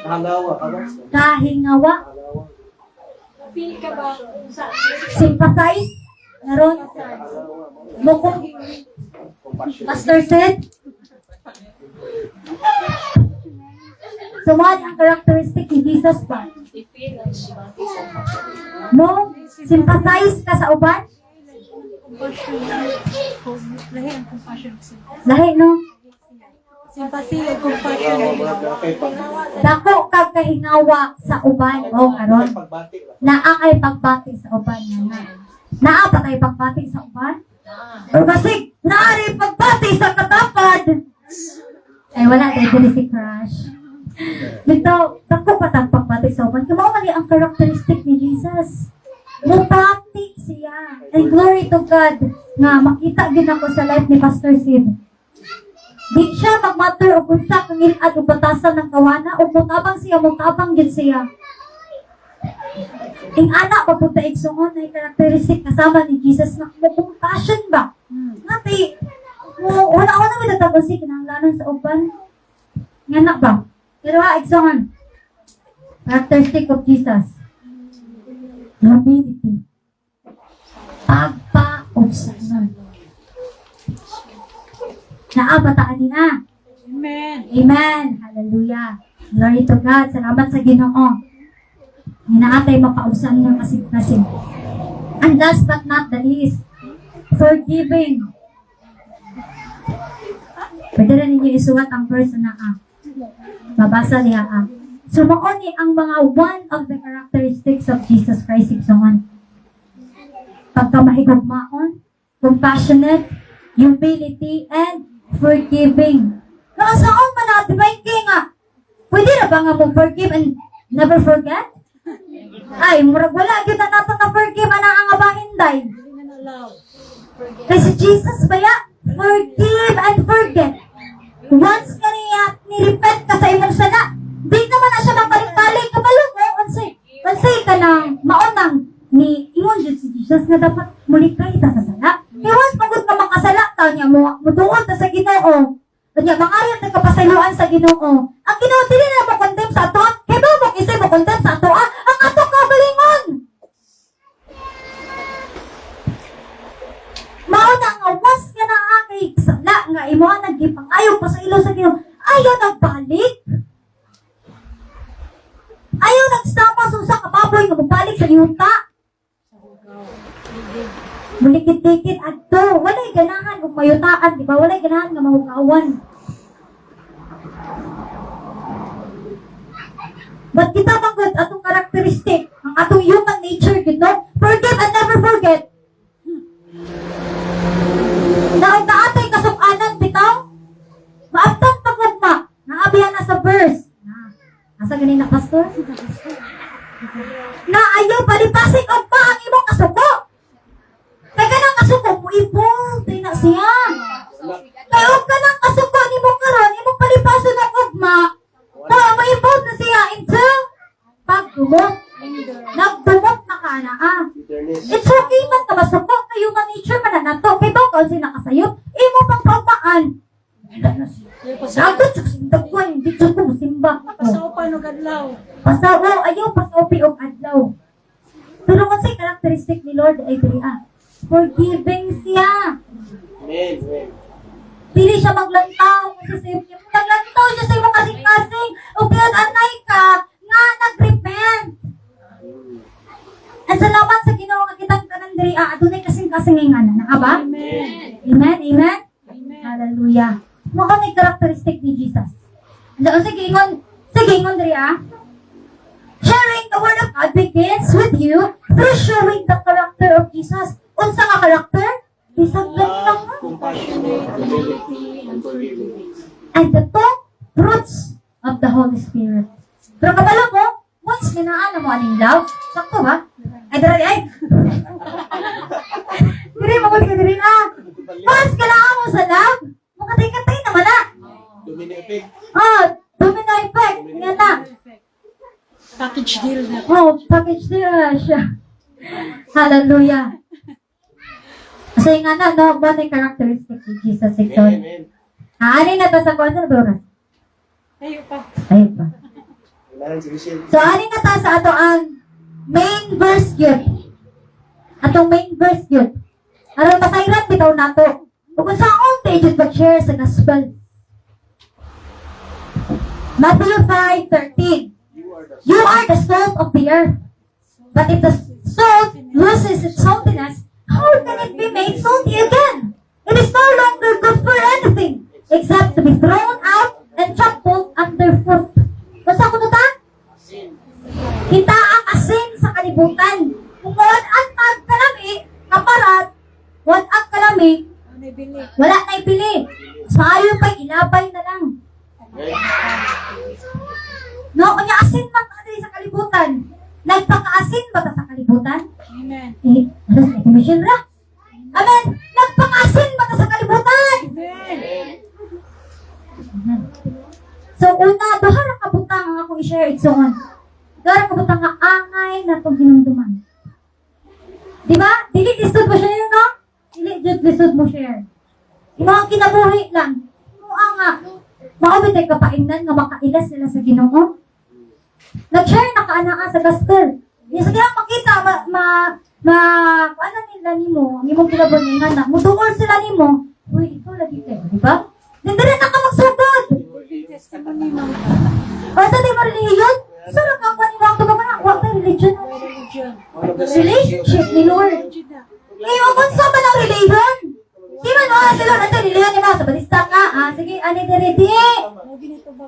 Halawa ka ba? Kahingawa. Feel ka ba sa Sympathize. Naroon. Mukong Pastor said. So, what ang characteristic ni Jesus ba? i-feel ang siya? Mo, sympathize ka sa uban? Lahi ang compassion. Lahi, no? Sympathy o compassion. Dako kag kahingawa sa uban. O, karon. Pagbati lang. Naa kay pagbati sa uban na. Naa pa kay pagbati sa uban? O kasi, naari pagbati sa katapad. Ay, wala tayo dili si Crush. Dito, dako pa tang pagbati sa uban. Kumao man ang characteristic ni Jesus. Mupati siya. And glory to God na makita din ako sa life ni Pastor Sid. Di siya mag-matter o kung sa kangilad o batasan ng kawana o mutabang din siya. Ang anak, papunta iksungon na yung karakteristik kasama ni Jesus na compassion ba? Ngati, wala may natapos siya kinahanglanan sa uban. Nganak ba? Pero iksungon. Characteristic of Jesus. Humility. Pagpa-obsanon. Naabataan din na. Amen. Amen. Hallelujah. Glory to God. Salamat sa Ginoo. Hinaatay mapausan ng kasing-kasing. And last but not the least, forgiving. Pwede rin ninyo isuwat ang verse na babasa niya So, mauni ang mga one of the characteristics of Jesus Christ iksungan. Pagkamahigugmaon, compassionate, humility, and forgiving. Saan man natin ba yung nga? Pwede na ba nga mo forgive and never forget? Ay, murag wala. Kita natin na forgive ang abahinday. Kasi Jesus ba ya? Forgive and forget. Once ka niya, nirepent ka sa imong sala, di naman na siya mabalik-balik. Kabalo mo, kansay ka ng maunang ni ingon dyan si Jesus na dapat muli ka ita sa sala. Iwas pagod ka makasala, tanya mo, mutuon ta sa Ginoo. Kanya, mangayon na kapasayloan sa Ginoo. Ang Ginoo, dili na mo condemn sa ato. Kaya ba mo isay mo condemn sa ato? Ang ato kabalingon! Mauna nga, was ka na kay sala nga imo nagipang ayaw pa sa ilo sa Ginoo. Ayaw nagbalik. Ayaw nagsama sa usa ka baboy nga magbalik sa yuta. Mulikit-likit adto. Walay ganahan kung mayutaan, di ba? Walay ganahan nga mahugawan. But kita manggod atong karakteristik, ang atong human nature, you know? Forgive and never forget. Naog na atay kasukanan, bitaw? Maabtang pagugma. Naabihan na sa verse. Asa ganina, pastor? Na ayaw palipasik og pa ang imong kasuko. Kaya ka nang kasuko mo, ibol. Tayo na siya. Kaya huwag ka nang kasuko ni mo karon, imong palipaso ng ugma. tugma. Maibot na siya into pagdumot. Nagdumot na ka na Bitterness. It's okay man ka masuko kayo man nature man na nato. Kay ba kung sinakasayot, imo pang pautaan. Sagot sa sindagwan, hindi ko musimba. Pasaw pa no gadlaw. Pasawo, ayaw pasaw piog adlaw. Pero kasi karakteristik ni Lord ay forgiving siya. Amen. Amen. Dili siya maglantaw kasi sa iyo. Naglantaw siya sa iyo kasing-kasing. O anay ka nga nag-repent. At salamat sa Ginoo nga kitang tanan diri adunay kasing-kasing ngayon na ba? Amen. Amen. Amen. Amen. Hallelujah. Mao ni karakteristik ni Jesus. Sige ingon diri Sharing the word of God begins with you through showing the character of Jesus. Unsa nga karakter? Bisag lang nga. Compassionate, humility, and forgiveness. And the two fruits of the Holy Spirit. Pero kabalo mo, once minaan mo aning love, sakto ba? Ay, dali, ay! Diri, mabuti ka diri na. Once kailangan mo sa love, makatay-katay naman na. Domino effect. Domino effect. Nga na. Package deal na. Package na siya. Hallelujah. Kasi nga na, no, ba na yung characteristic ni Jesus, Amen. Victor? Amen. Ani na ta sa kwanza na ba? Tayo pa. Ayun pa. Kailangan si Michelle. So, ani na ta sa ato ang main verse yun. Atong main verse yun. Aron masayran bitaw nato. Ug kung saan tayo mag-share sa gospel. Matthew 5:13. You are the salt of the earth. But if the salt loses its saltiness, how can it be made salty again? It is no longer good for anything except to be thrown out and trampled underfoot. Basta ko ta? Kita ang asin sa kalibutan. Kung wala ang kalami, kaparat, wala ang kalami, Ano bili? wala na ibili. Sayo pa, ilabay na lang. Okay. No, kanya asin man tayo sa kalibutan. Nagpaka-asin ba ta sa kalibutan? Amen. Alas na commission ra. Amen. Nagpaka-asin ba ta sa kalibutan? Amen. So, una, bahara kabutang ang akong i-share itsoon. Bahara kabutang nga angay na itong hinumduman. Di ba? Dili lisod mo siya yun, no? Dili lisod mo share. Yung mga kinabuhi lang. Mua nga. Maubit ay kapaingnan nga makailas sila sa Ginoo. Nag-share na kaanaa sa gospel. Yung sa kaya makita, ano nila nimo, ang imong kinabuhingan na, mutuol sila nimo, uy, ikaw lagi kayo, di ba? Dindiri na ka magsugod! Testimony mo. Basta di mo religion? Sarap ang paniwang ko ba na? Huwag na religion. Religion. Relationship ni Lord. Religion na. Ngayon, kung saan ba ng religion? Di man mo, si Lord, ito, religion ni mo, sa balista ka, sige, ani diriti. Mo ginito ba?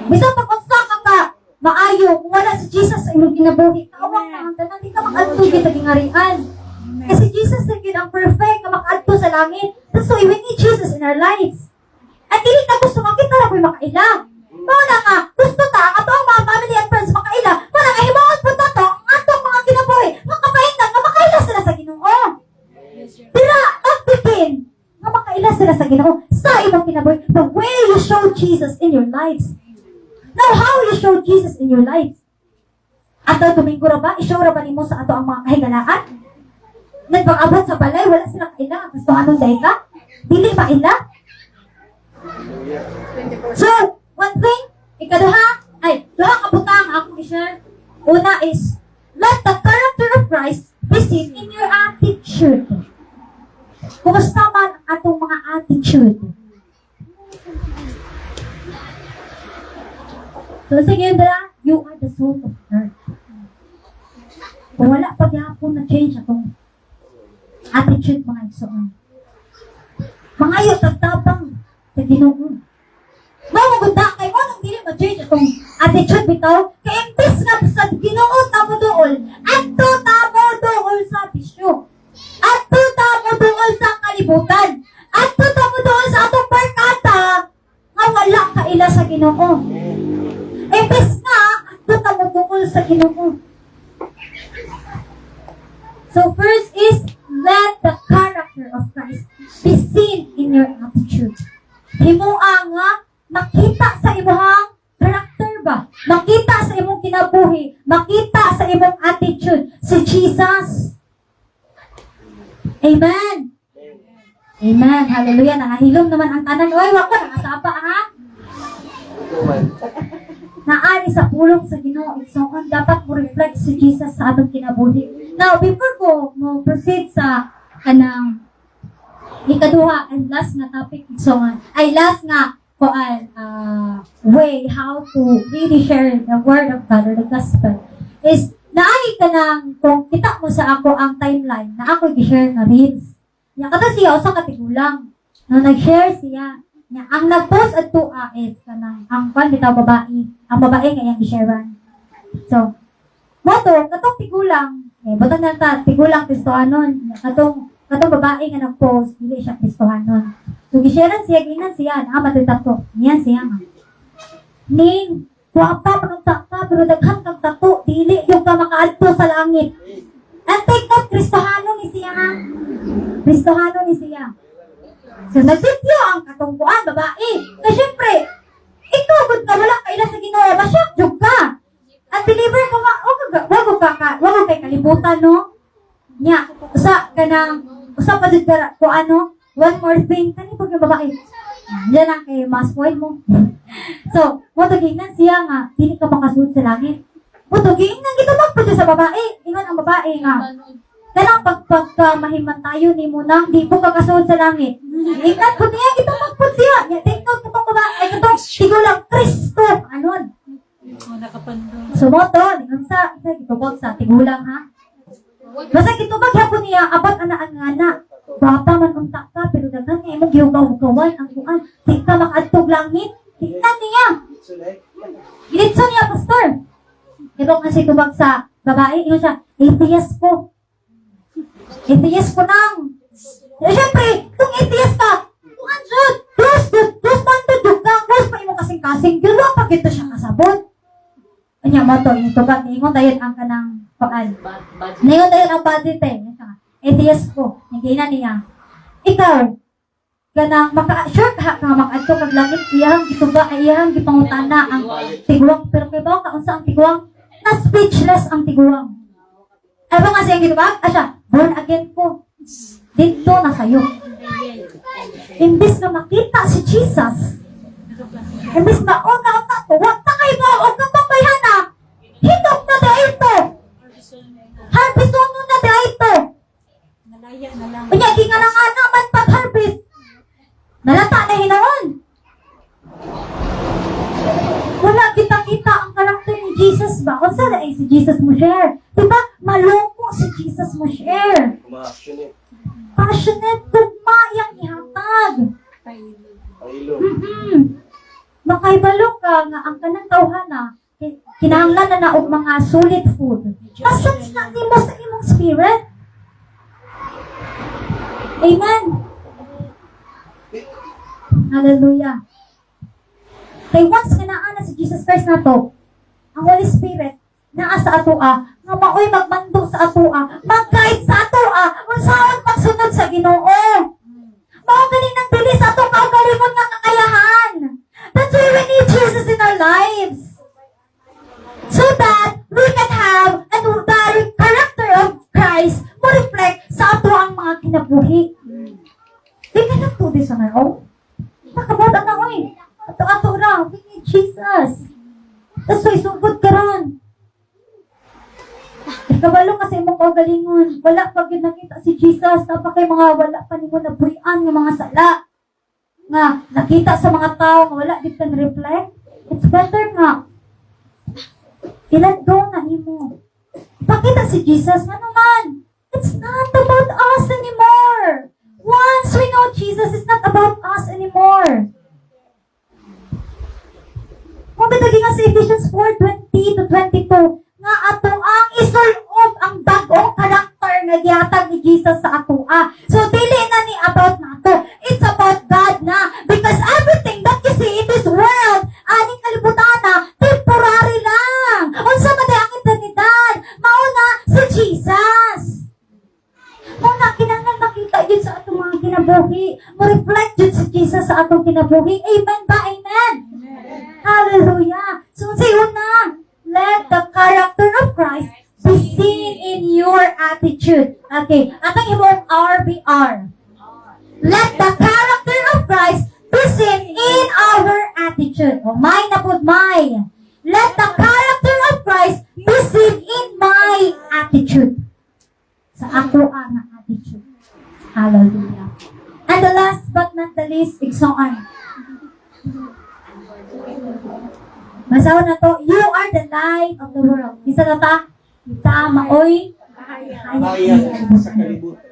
Bisa pag kung saan ka maayo, kung wala si Jesus sa imong kinabuhi, kawang na ang tanan, di ka makaltugi sa gingarian. Kasi Jesus na yun ang perfect na makalto sa langit. That's why we need Jesus in our lives. At hindi na gusto makita na ko'y makaila. Wala nga, gusto ta, ang atong mga family and friends makaila. Wala nga, himuot po na to, ang atong mga kinabuhi, makapahindan na makaila sila sa Ginoo. Tira, magbitin, na makaila sila sa Ginoo. Sa imong kinabuhi, the way you show Jesus in your lives. Now, how you show Jesus in your lives? Ato Domingo ra ba? I-show ra ba nimo sa ato ang mga kahigalaan? Nagpag-abot sa balay, wala silang kaila. Gusto anong dahil ka? Dili maila? So, one thing, duha kabutang akong i-share. Una is, let the character of Christ be seen in your attitude. Kumusta man atong mga attitude? So, sige, Indra, you are the soul of earth. Kung wala pagyapon na change atong attitude mga igsoon. Mga iyo, tagtabang sa Ginoo. Mamagunda kay mo nang dili ma-change atong attitude bitaw. Kay imbis nga sa Ginoo tamo dool, adto tamo dool sa bisyo. Adto tamo dool sa kalibutan. Adto tamo dool sa atong barkada nga wala kaila sa Ginoo. Imbis nga adto tamo dool sa Ginoo. So first is, let the character of Christ be seen in your attitude. Himuang nga, makita sa imong character ba? Makita sa imong kinabuhi, makita sa imong attitude si Jesus. Amen. Amen. Hallelujah. Nangahilom naman ang tanan. Oy, wako nakasapa ha. Naari sa pulong sa Ginoo igsoon dapat mo reflect si Jesus sa atong kinabuhi. Now, before ko mo proceed sa kanang ikaduha and last nga topic igsoon, ay last nga koan way how to really share the word of God or the gospel is naay ka nang kung kita mo sa ako ang timeline na ako i-share na reels. Nya kada siya usa ka tigulang. No nag-share siya. Nya ang nag-post adto is kanang ang kwan bitaw babae. Ang babae nga iyang i-sharean. So, moto katong tigulang, butang na ta tigulang Kristohanon. Katong babae nga nag-post, dili siya Kristohanon. So, i-sharean siya ginan siya, matitato. Niyan siya nga. Ning guwapa panunta ka, pero daghan kang tato, dili yung ka makaadto sa langit. Ang take of Kristohano ni siya ha. Kristohano ni siya. So, nagtityo ang katungkuan, babae. Na syempre, ikaw, good ka, wala kaila sa Ginoo, masyak, jug ka. At deliver ka, wag kay kalibutan, no? Nya, usa pa dito ko ano, one more thing, kani pag yung babae. Yan ang kay mas point mo. So, motugingnan siya nga, hindi ka makasunod sa langit. Motugingnan, kita magpudyo sa babae. Ingon ang babae nga. Kailang pagka-mahiman tayo ni mo nang di po kakasunod sa langit. Ingnan po niya, kita magpud siya. Take note ko ba? Ay, katong tigulang Kristo. Anon? So, moto, ingon sa, kitubag sa tigulang ha. Basta kitubag hapon niya, abot ana. Bata man unta ka, pero dagan nga imong giugaw-ugawan ang kuan. Di ka makaadtog langit. Tingnan niya. Gilitso niya, pastor. Ito kasi tubag sa babae, yun siya, atheist ko. Atheist ko nang. Siyempre, kung atheist ka, kung ansod, Diyos pantudog ka, close pa imo kasing-kasing, gilwa pa gito siya kasabot. Kanya mo to, yung tubag, ingon tayo ang kanang paan. Ingon tayo ang budget atheist ko, hindi na niya. Ikaw, ganang sure ka makaadto kag langit iyang gituga ay iyang gipangutana ang tiguang, pero kay bawo ka unsa ang tiguang? Na speechless ang tiguang. Ano nga siyang gituga? Asya, born again ko. Dito na sayo. Imbis na makita si Jesus, imbis na o na tuwa, takay mo, o kapapayhan na, hitok na dito. Harvest mo na dito. Kanya, di nga lang naman pag-harvest. Nalata na hinoon. Wala kita-kita ang karakter ni Jesus ba? O saan ay si Jesus mo share? Diba? Malungko si Jesus mo share. Passionate, tugmayang ihatag. Makaibalo ka nga ang kanang tawhana, kinahanglan na og mga solid food. Masans na mo sa imong spirit. Amen. Hallelujah. Kay once nga naa na si Jesus Christ na to, ang Holy Spirit, naa sa atoa, nga maoy magmando sa atoa, mag-guide sa atoa, unsaon pagsunod sa Ginoo. Mao gani nang dili sa ato kaugalingon nga kakayahan. That's why we need Jesus in our lives. So that we can have the character of Christ mo reflect sa ato ang mga kinabuhi. We cannot do this on our own. Nakabota na, oy. Ato-ato ra. We need Jesus. That's why sugod ka ron. Kabalo kasi mong kaugalingon. Wala pag yun nakita si Jesus. Tapa kay mga wala pa ni mo nabuhian ng mga sala. Nga, nakita sa mga tao nga wala din kan reflect. It's better nga. I-let go na ni mo. Ipakita si Jesus nga naman. It's not about us anymore. Once we know Jesus, it's not about us anymore. Kung bitagi nga sa Ephesians 4:20 to 22, nga ato ang isulod ang bagong karakter nga gihatag ni Jesus sa atoa. So dili na ni about nato. It's about God na. Because everything that you see in this world, aning kalibutan na, temporary lang. Unsa man ang eternidad? Mauna si Jesus. Muna kinahanglan makita yun sa atong mga kinabuhi. Mo-reflect yun si Jesus sa sa atong kinabuhi. Amen ba? Amen. Hallelujah. So sayo na, let the character of Christ be seen in your attitude. Okay, atong imong RBR. Let the character of Christ be seen in our attitude. O, may na po, may. Let the character of Christ be seen in my attitude. Sa ako ang attitude. Hallelujah. And the last but not the least, igsoon. Masaw na to, you are the light of the world. Isa na ta, kita maoy, Bayan sa kalibutan.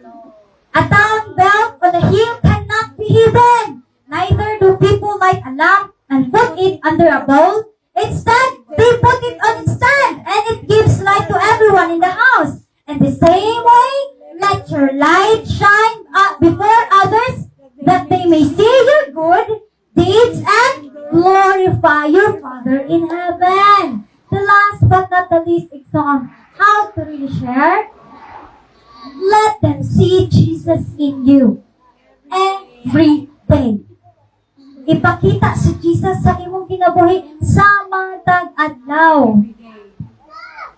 a town built on a hill cannot be hidden. Neither do people light a lamp and put it under a bowl. Instead, they put it on its stand, and it gives light to everyone in the house. And the same way, let your light shine before others, that they may see your good deeds and glorify your Father in heaven. The last but not the least example, how to really share. Let them see Jesus in you every day. Ipakita si Jesus sa imong kinabuhi sa matag adlaw.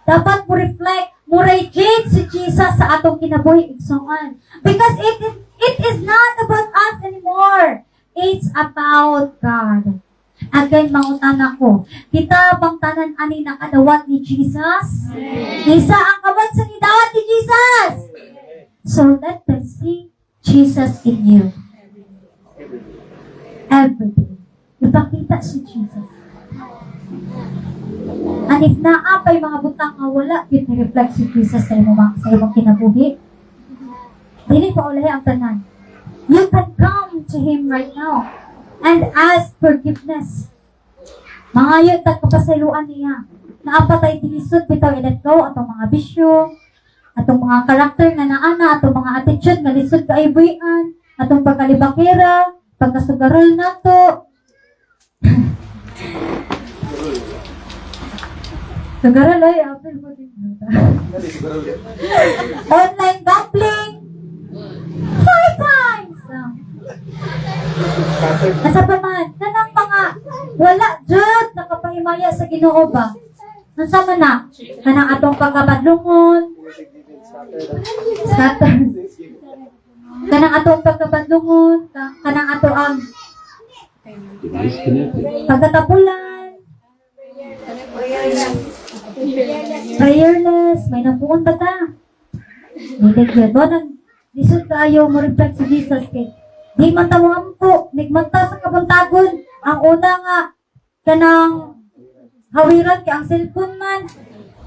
Dapat mo reflect, mo radiate si Jesus sa atong kinabuhi igsoon. Because it is not about us anymore. It's about God. Again, mangutana ko, kita bang tanan ani nakadawat ni Jesus? Isa ang kabot sa nidawat ni Jesus. So let them see Jesus in you. Every day. Ipakita si Jesus. And if naapay mga butang nga wala, reflect si Jesus sa imong kinabuhi. Dili pa ulahi ang tanan. You can come to Him right now and ask forgiveness. Mga yun, tagpapasayloan niya. Naapatay dinisod, bitaw i-let go atong mga bisyo, atong mga karakter nga naana, atong mga attitude nga lisod kaibuyan, atong pagkalibakira, pagkasugarol na to. Sugarol ay, apel mo din. Online gambling. 5 times. Nasa pa man, nanang mga wala jud nakapahimaya sa Ginoo ba? Nasa man na? Kanang atong pagkabadlungon. Scatter. Kanang atong pagkabadlungon, kanang ato ang pagkatapulan. Prayerless, may napuon ba ta? Hindi gyud nang lisod kayo mo reflect si Jesus kay di man ta mo ampo, nigmanta sa kabuntagon. Ang una nga kanang hawiran kay ang cellphone man.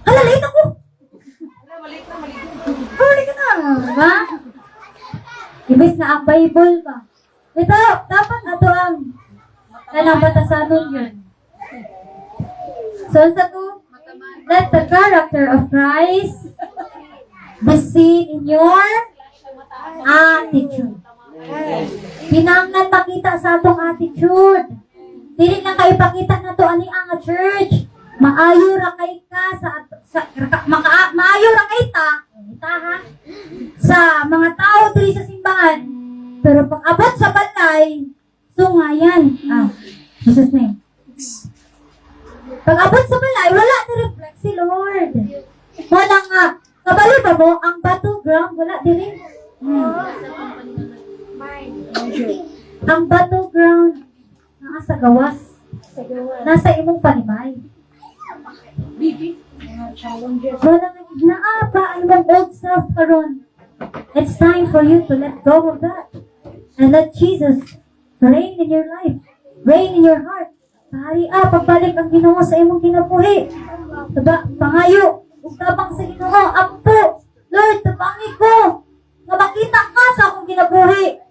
Hala, late ako. Balik ka na, ba? Ibig na ang Bible ba? Ito, dapat ato ang kanang batasanon yun. So, sa to, let the character of Christ be seen in your attitude. Kinanglan pakita sa atong attitude. Dili lang kayo pakita na to ani ang church. Maayo ra kay ka maayo ra kay ta ha sa mga tao diri sa simbahan. Pero pag abot sa balay, sungayan. Jesus name. Pag abot sa balay, wala na reflect si Lord. Wala nga. Kabalo ba mo ang battleground? Wala diri. Ang battleground nasa gawas. Nasa imong panimay. Wala nga naapa ang imong old self karon. It's time for you to let go of that. And let Jesus reign in your life. Reign in your heart. Pahari pagbalik ang Ginoo sa imong kinabuhi. Diba? Pangayo. Ug tabang sa Ginoo, ampo. Lord, tabangi ko. Nga makita ka sa akong kinabuhi.